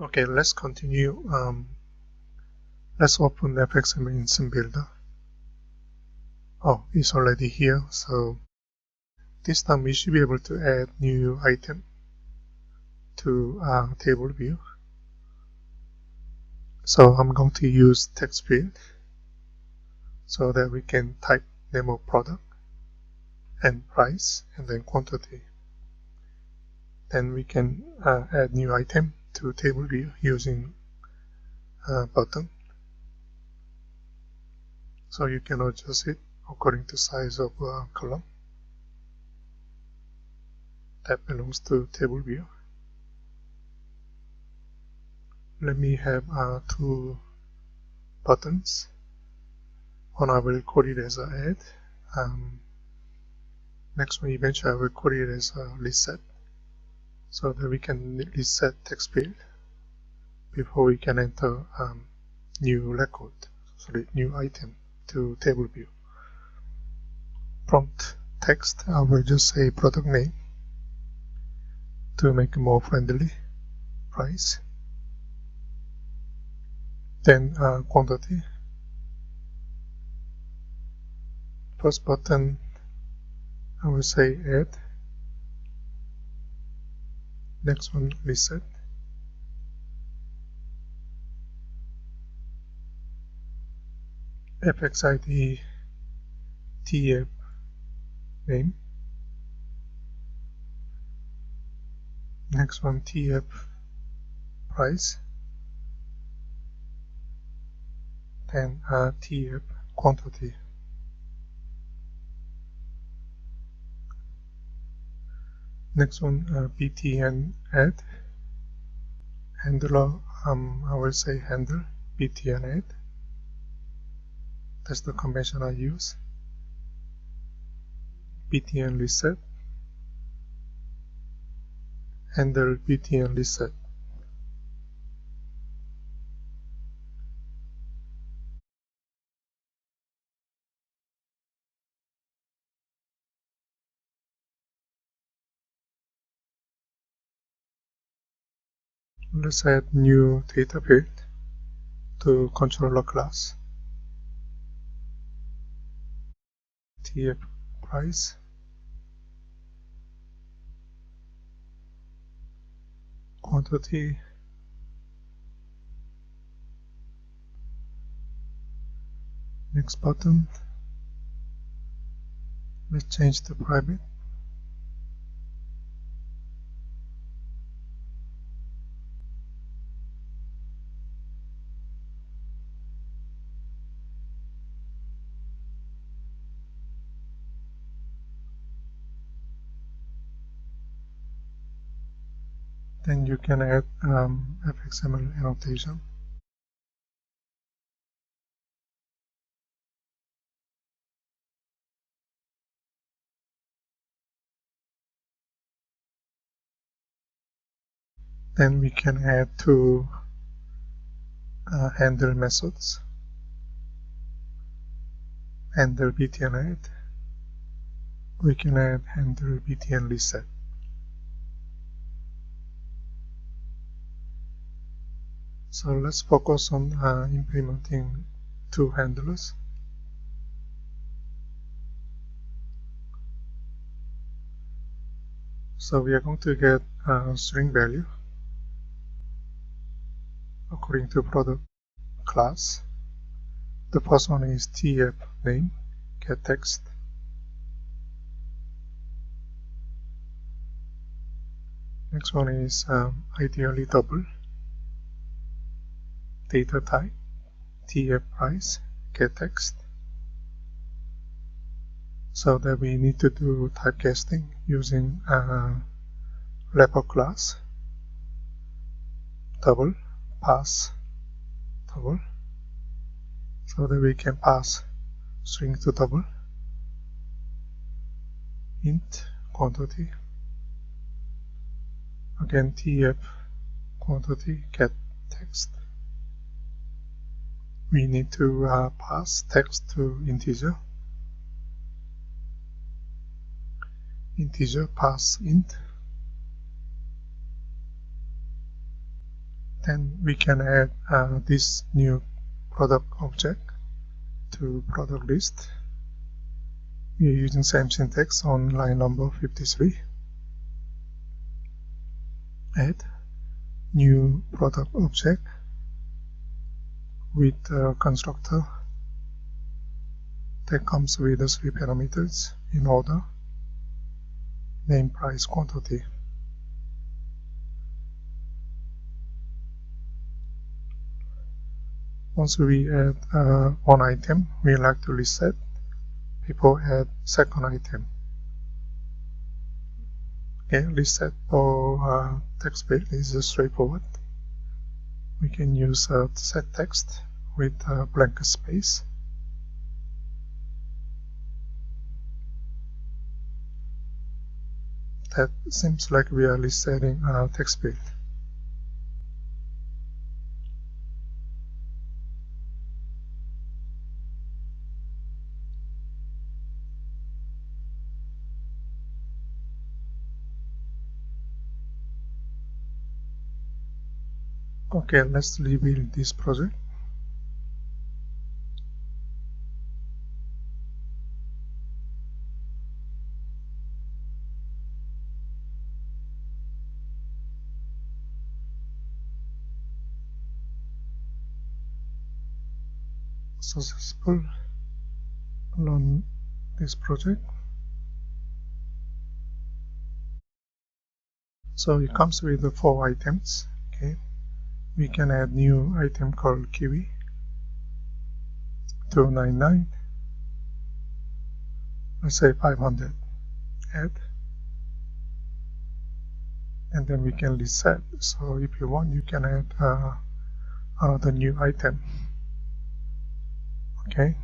Okay, let's continue. Let's open FXML in SceneBuilder. Oh, it's already here. So this time we should be able to add new item to table view. So I'm going to use text field so that we can type name of product and price and then quantity. Then we can add new item to table view using button. So you can adjust it according to size of column that belongs to table view. Let me have two buttons. One I will call it as a add. Next one eventually I will call it as a reset, so that we can reset text field before we can enter new record, sorry, new item to table view. Prompt text, I will just say product name to make it more friendly, price. Then quantity. First button I will say add. Next one reset. FX ID TF name. Next one TF price. Then TF quantity. Next one btn add. Handler, I will say handle btn add. That's the convention I use. btn reset. Handle btn reset. Let's add new data field to controller class. TF price. Quantity. Next button. Let's change to private. Then you can add FXML annotation. Then we can add two handle methods. Handle btn add. We can add handle btn reset. So let's focus on implementing two handlers. So we are going to get a string value according to product class. The first one is TF name, get text. Next one is ideally double. Data type, TF price, get text. So that we need to do typecasting using wrapper class, double, pass, double, so that we can pass string to double, int quantity, again TF quantity, get text. We need to pass text to integer, pass int. Then we can add this new product object to product list. We are using same syntax on line number 53. Add new product object with a constructor that comes with the 3 parameters in order: name, price, quantity. Once we add one item, we like to reset before add second item. Okay, reset for text field is straightforward. We can use set text with blank space. That seems like we are resetting text field. Okay, let's rebuild this project. Successful. Run this project. So it comes with the 4 items. Okay, we can add new item called kiwi 299. Let's say 500. Add, and then we can reset. So if you want, you can add another new item. Okay,